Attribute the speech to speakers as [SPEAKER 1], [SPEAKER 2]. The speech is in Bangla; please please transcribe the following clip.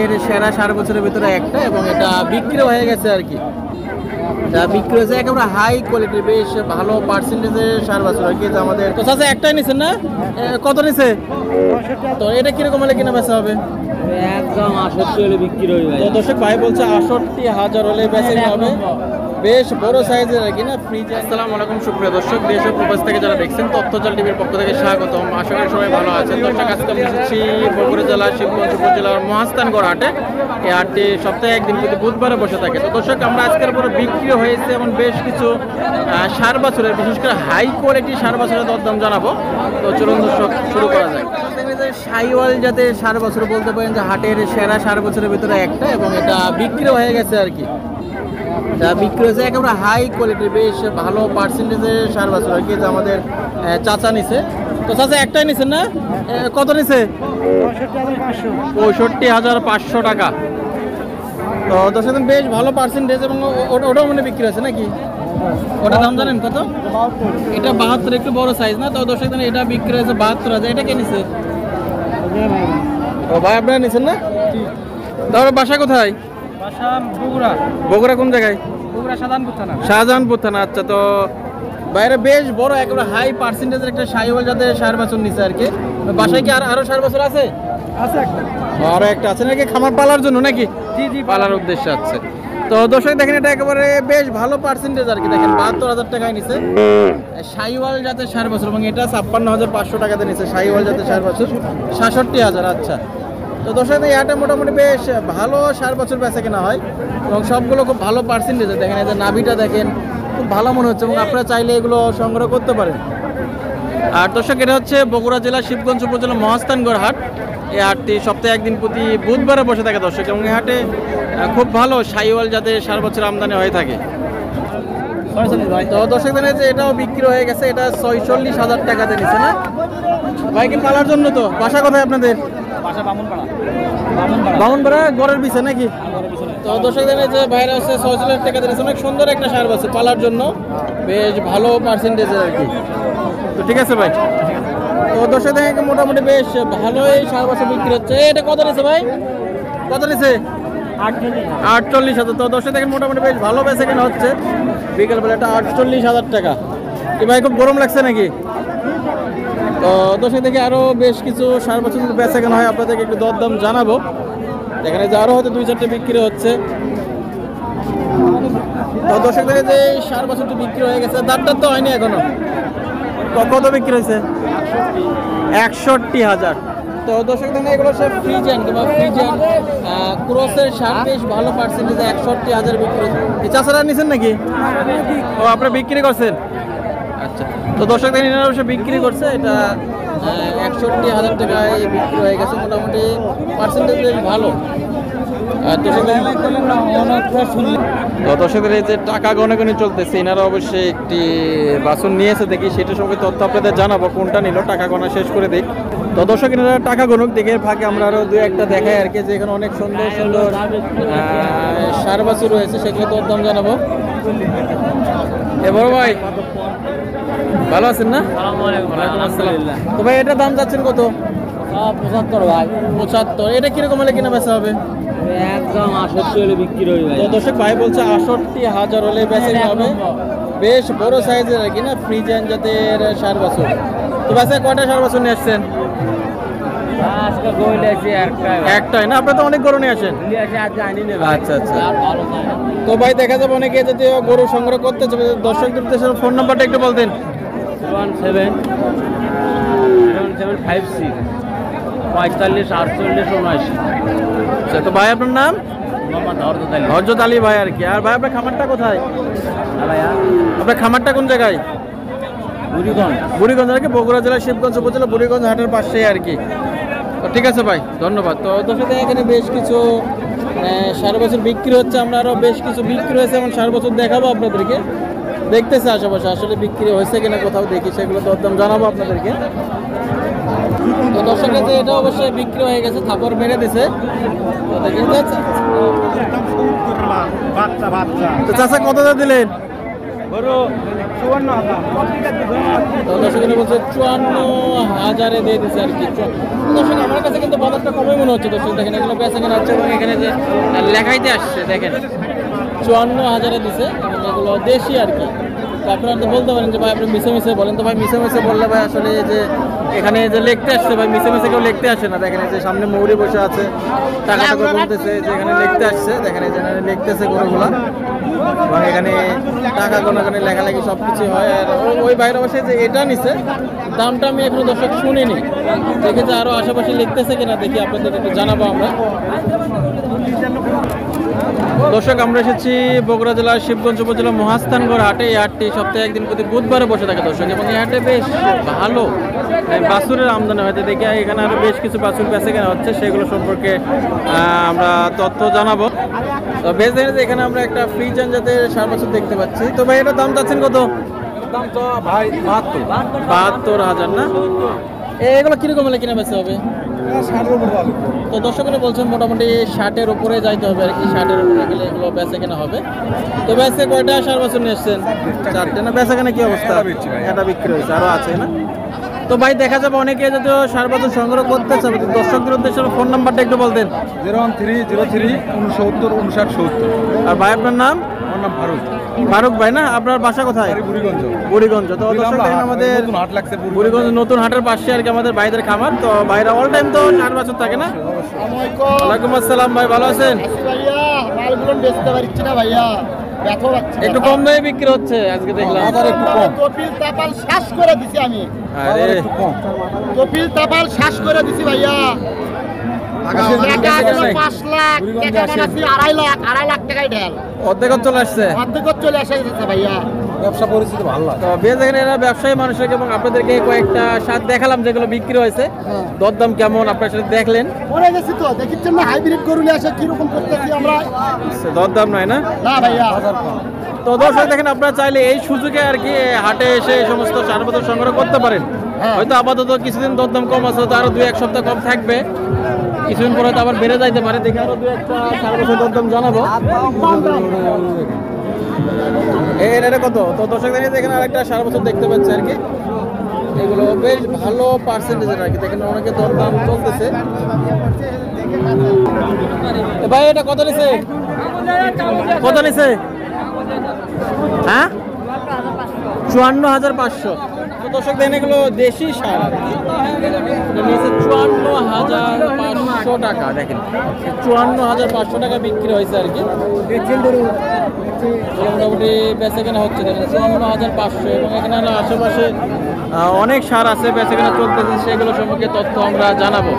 [SPEAKER 1] এর সেরা 4 বছরের ভিতরে একটা এবং এটা বিক্রি হয়ে গেছে আর কি। এটা বিক্রি হয়েছে একেবারে হাই কোয়ালিটির, বেশ ভালো পার্সেন্টেজের 4 বছর আর কি। আমাদের তো চাচা একটাই নিছেন না, কত নিছে? তো এটা কিরকম হলে কিনা বেচা হবে?
[SPEAKER 2] একদম 68 হলে বিক্রি হয়ে
[SPEAKER 1] তো দর্শক ভাই বলছে 68,000 হলে বেচা হবে, বেশ বড় সাইজের আর কি না ফ্রিজ। আসসালামু আলাইকুম সুপ্রিয় দর্শক, দেশ ও প্রবাস থেকে যারা দেখছেন তথ্যজাল টিভির পক্ষ থেকে স্বাগতম। আশা করি সবাই ভালো আছেন। দর্শক আজকে আমি এসেছি বগুড়া জেলা শিবগঞ্জ উপজেলার মহাস্থানগড় হাটে। এই হাটটি সপ্তাহে একদিন কিন্তু বুধবারে বসে থাকে। তো দর্শক আমরা আজকের পরে বিক্রি হয়েছে এমন বেশ কিছু 4 বছরের, বিশেষ করে হাই কোয়ালিটি 4 বছরের দরদাম জানাবো। তো চলুন দর্শক শুরু করা যায়। সাইওয়াল যাতে 4 বছর বলতে পারেন যে হাটের সেরা 4 বছরের ভিতরে একটা এবং এটা বিক্রি হয়ে গেছে আর কি। এটা বিক্রি হয়েছে একেবারে হাই কোয়ালিটির, বেশ ভালো পার্সেন্টেজের 4 বছর আর কি। আমাদের চাচা নিছে। তো চাচা একটাই নিছেন না, কত নিছে? 65,500 টাকা। তো দর্শক বেশ ভালো পার্সেন্টেজ এবং ওটাও মানে বিক্রি হয়েছে নাকি? ওটা দাম জানেন কত? এটা 72, একটু বড় সাইজ না? তো দর্শক এটা বিক্রি হয়েছে 72,000। এটা কে নিছে? ও ভাই আপনারা নিছেন না? তাহলে বাসা কোথায়?
[SPEAKER 2] বাসা বগুড়া।
[SPEAKER 1] বগুড়া কোন জায়গায়?
[SPEAKER 2] বগুড়া শাহজাহানপুর থানা।
[SPEAKER 1] শাহজাহানপুর থানা। আচ্ছা, তো বাইরে বেশ বড় একেবারে হাই পার্সেন্টেজের একটা সাইওয়াল যাতে 4 বছর নিছে আর কি। বাসায় কি আরো 4 বছর আছে?
[SPEAKER 2] আছে একটা।
[SPEAKER 1] আরো একটা আছে নাকি খামার পালার জন্য নাকি?
[SPEAKER 2] জি জি,
[SPEAKER 1] পালার উদ্দেশ্যে আছে। তো দর্শক দেখেন এটা একেবারে বেশ ভালো পার্সেন্টেজ আর কি। দেখেন 72,000 টাকায় নিছে সাইওয়াল যাতে 4 বছর এবং এটা 56,500 টাকাতে নিছে সাইওয়াল যাতে 4 বছর 66,000। আচ্ছা, তো দর্শক এই হাটে মোটামুটি বেশ ভালো 4 বছর বেচা কেনা হয় এবং সবগুলো খুব ভালো পার্সেন্টেজ। দেখেন এই যে নাভিটা দেখেন খুব ভালো মনে হচ্ছে এবং আপনারা চাইলে এগুলো সংগ্রহ করতে পারেন। আর দর্শক এটা হচ্ছে বগুড়া জেলা শিবগঞ্জ উপজেলা মহাস্থানগড় হাট। এই হাটটি সপ্তাহে একদিন প্রতি বুধবারে বসে থাকে দর্শক এবং এই হাটে খুব ভালো সাইওয়াল যাতে 4 বছর আমদানি হয়ে থাকে। তো দর্শক জানেন যে এটাও বিক্রি হয়ে গেছে, এটা 46,000 টাকাতে নিচ্ছে না ভাই? কি পালার জন্য? তো বাসা কোথায় আপনাদের?
[SPEAKER 2] বাসা বামুনপাড়া।
[SPEAKER 1] বামুনপাড়া গড়ের পিছে নাকি? তো দর্শক জানেন যে বাইরে হচ্ছে 46,000 টাকাতে নিচ্ছে, অনেক সুন্দর একটা 4 বছর পালার জন্য, বেশ ভালো পার্সেন্টেজের আর কি। তো ঠিক আছে ভাই। তো দর্শক দেখেন মোটামুটি বেশ ভালোই 4 বছর বিক্রি হচ্ছে। এটা কত নিচ্ছে ভাই? কত নিচ্ছে? 48,000। তো দর্শক দেখেন মোটামুটি বেশ ভালো বেচা কেনা হচ্ছে বিকেলবেলা। এটা 48,000 টাকা। কি ভাই খুব গরম লাগছে নাকি? তো দর্শক দেখে আরো বেশ কিছু 4 বছর বেচা কেনা হয়, আপনাদেরকে একটু দরদাম জানাবো। এখানে যে আরো হয়তো 2-4টে বিক্রি হচ্ছে। তো দর্শক দেখে যে 4 বছরটি বিক্রি হয়ে গেছে, দাঁতটা তো হয়নি এখনো। কত বিক্রি হয়েছে? 61,000। তো দর্শক দেখেন এগুলো সব ফ্রিজিয়ান কিংবা ফ্রিজিয়ান ক্রসের শার্ট, বেশ ভালো পার্সেন্টেজে 61,000 বিক্রি। এই চাষারা নিছেন নাকি? ও আপনারা বিক্রি করছেন? আচ্ছা, তো দর্শক দেখেন এনারা অবশ্যই বিক্রি করছে। এটা 61,000 টাকায় বিক্রি হয়ে গেছে, মোটামুটি পার্সেন্টেজ বেশ ভালো। তো দর্শকদের এই যে টাকা গণাগণি চলতেছে, এনারা অবশ্যই একটি বাসন নিয়েছে, দেখি সেটা সম্পর্কে তথ্য আপনাদের জানাবো কোনটা নিল। টাকা গণা শেষ করে দিক। তো দর্শক এনারা টাকা গণক দেখে ফাঁকে আমরা আরো 2-1টা দেখাই আর কি, যে এখানে অনেক সুন্দর সুন্দর 4 বছর রয়েছে, সেগুলো দরদাম জানাবো। এ বড় ভাই ভালো আছেন না? তো ভাই এটা দাম যাচ্ছেন কত?
[SPEAKER 2] 75 ভাই।
[SPEAKER 1] 75। এটা কিরকম হলে কিনা বেচা হবে?
[SPEAKER 2] একদম 68 হলে বিক্রি হয়ে
[SPEAKER 1] তো দর্শক ভাই বলছে 68,000 হলে বেচা হবে, বেশ বড় সাইজের আর কি না ফ্রিজিয়ান জাতের 4 বছর। তো বেচা কয়টা 4 বছর নিয়ে আসছেন?
[SPEAKER 2] আজকে গইলে আছে
[SPEAKER 1] একটাই না? আপনারা তো অনেক গরু নিয়ে আসেন। আচ্ছা আচ্ছা। তো ভাই দেখা যাবে অনেকে যদি গরু সংগ্রহ করতে চাবে, দর্শকদের উদ্দেশ্যে ফোন নাম্বারটা একটু বলতেন।
[SPEAKER 2] 1756 45 48 79।
[SPEAKER 1] আচ্ছা, তো ভাই আপনার নাম? হযরত আলী ভাই আর কি। আর ভাই আপনার খামারটা কোথায়? আপনার খামারটা কোন জায়গায়? বুড়িগঞ্জ আর কি, বগুড়া জেলা শিবগঞ্জ উপজেলা বুড়িগঞ্জ হাটের পাশে আর কি। তো ঠিক আছে ভাই, ধন্যবাদ। তো দর্শক এখানে বেশ কিছু 4 বছর বিক্রি হচ্ছে, আমরা আরো বেশ কিছু বিক্রি হয়েছে এবং 4 বছর দেখাবো আপনাদেরকে। দেখতেছে আশেপাশে আসলে বিক্রি হয়েছে কিনা কোথাও, দেখি সেগুলো দরদাম জানাবো আপনাদেরকে। তো দর্শকের যে এটা অবশ্যই বিক্রি হয়ে গেছে, থাপড় মেরে দিছে। তো চাচা কত দিলেন? তো দর্শক এখানে বলছে 54,000 দিয়ে দিচ্ছে আর কি। দর্শক আমার কাছে কিন্তু বাজারটা কমই মনে হচ্ছে। দর্শক দেখেন এগুলো বেচা কেনা হচ্ছে এবং এখানে যে লেখাইতে আসছে দেখেন 54,000 দিছে এবং এগুলো দেশি আর কি। তো আপনারা তো বলতে পারেন যে ভাই আপনি মিশে মিশে বলেন, তো ভাই মিশে মিশে বললে ভাই আসলে যে এখানে যে লিখতে আসছে ভাই মিশে মিশে কেউ লিখতে আসে না। দেখেন এই যে সামনে মৌরি বসে আছে, টাকা টাকা বলতেছে যে এখানে লিখতে আসছে। দেখেন এই যে এখানে লিখতেছে গরুগুলা এবং এখানে টাকা গোনা এখানে লেখালেখি সব কিছু হয়। আর ওই বাইরে বসে যে এটা নিছে দামটা আমি এখনো দর্শক শুনিনি, দেখে যে আরো আশেপাশে লিখতেছে কিনা দেখি আপনাদের একটু জানাবো আমরা। দর্শক আমরা এসেছি বগুড়া জেলার শিবগঞ্জ উপজেলা মহাস্থানগড় হাটে। এই হাটটি সপ্তাহে একদিন প্রতি বুধবারে বসে থাকে দর্শক, এবং এই হাটে বেশ ভালো বাছুরের আমদানি হয়েছে। দেখি এখানে আরো বেশ কিছু বাছুর বেচে কেনা হচ্ছে, সেগুলো সম্পর্কে আমরা তথ্য জানাবো। তো বেশ দেখেন যে এখানে আমরা একটা ফ্রিজিয়ান জাতের ষাঁড় বাছুর দেখতে পাচ্ছি। তো ভাই এটার দাম চাচ্ছেন কত?
[SPEAKER 2] দাম তো ভাই
[SPEAKER 1] 72,000 না? এগুলো কিরকম হলে কিনা বেচা হবে? তো দর্শকরা বলছেন মোটামুটি 60-এর উপরে যাইতে হবে আর কি। 60-এর উপরে গেলে এগুলো বেচা কেনা হবে। তো বেচে কয়টা ষাঁড় বাছুর নিয়ে এসছেন? 4টে না? বেচা কেনা কি অবস্থা? এটা বিক্রি হয়েছে, আরো আছে না? তো ভাই দেখা যাবে অনেকে যদি ষাঁড় বাছুর সংগ্রহ করতে চাবে, দর্শকদের উদ্দেশ্যে ফোন নাম্বারটা একটু বলতেন।
[SPEAKER 3] 01303 69 59 70।
[SPEAKER 1] আর ভাই আপনার নাম?
[SPEAKER 3] আমার নাম ফারুক।
[SPEAKER 1] ফারুক ভাই না? আপনার বাসা কোথায়?
[SPEAKER 3] বুড়িগঞ্জ।
[SPEAKER 1] বুড়িগঞ্জ। তো দর্শক দেখেন আমাদের
[SPEAKER 3] নতুন হাট লাগছে
[SPEAKER 1] বুড়িগঞ্জ নতুন হাটের পাশে আর কি আমাদের ভাইদের খামার। তো ভাইরা অল টাইম তো ষাঁড় বাছুর থাকে না? ওয়ালাইকুম আসসালাম ভাই, ভালো আছেন?
[SPEAKER 4] ভাইয়া মালগুলো বেচতে পারছি না ভাইয়া, ব্যথা লাগছে।
[SPEAKER 1] একটু কম দামে বিক্রি হচ্ছে আজকে দেখলাম।
[SPEAKER 3] একটু কম।
[SPEAKER 4] কপিল তাপাল শ্বাস করে দিছি আমি,
[SPEAKER 1] আরে
[SPEAKER 3] একটু কম।
[SPEAKER 4] কপিল তাপাল শ্বাস করে দিছি ভাইয়া। টাকা ছিল 5 লাখ, টাকা বানাচ্ছি 2.5 লাখ, 2.5 লাখ টাকায় ঢেল
[SPEAKER 1] অর্ধেক চলে আসছে।
[SPEAKER 4] অর্ধেক চলে আসে গেছে ভাইয়া।
[SPEAKER 3] ব্যবসা পরিস্থিতি ভালো লাগে।
[SPEAKER 1] তো বেশ দেখেন এরা ব্যবসায়ী মানুষকে, এবং আপনাদেরকে কয়েকটা সার দেখালাম যেগুলো বিক্রি হয়েছে। দরদাম কেমন আপনার সাথে দেখলেন?
[SPEAKER 4] পরে গেছি তো দেখিচ্ছেন না হাইব্রিড গরু নিয়ে আসে কিরকম করতেছি আমরা।
[SPEAKER 1] দরদাম নয় না?
[SPEAKER 4] না ভাইয়া
[SPEAKER 1] তো দর্শক দেখেন আপনারা চাইলে এই সুযোগে আর কি হাটে এসে এই সমস্ত ষাঁড় বাছুর সংগ্রহ করতে পারেন। হয়তো আপাতত কিছুদিন দরদাম কম আছে, তো আরো 2-1 সপ্তাহ কম থাকবে, কিছুদিন পরে তো আবার বেড়ে যাইতে পারে। দেখে আরো 2-1টা ষাঁড় বাছুর দরদাম জানাবো। এটা কত? তো দর্শক দেখেন এখানে আরেকটা ষাঁড় বাছুর দেখতে পাচ্ছি আর কি। এগুলো বেশ ভালো পার্সেন্টেজের আর কি, দেখেন অনেকে দরদাম চলতেছে। ভাই এটা কত নিছে? কত নিছে? হ্যাঁ 54,500। তো দর্শক দেখেন এগুলো দেশি ষাঁড় আর কি। এটা নিয়েছে 54,500 টাকা। দেখেন 54,500 টাকা বিক্রি হয়েছে আর কি। মোটামুটি বেচা কেনা হচ্ছে দেখেন 54,500। এবং এখানে আশেপাশে অনেক ষাঁড় আছে বেচা কেনা চলতেছে, সেগুলো সম্পর্কে তথ্য আমরা জানাবো।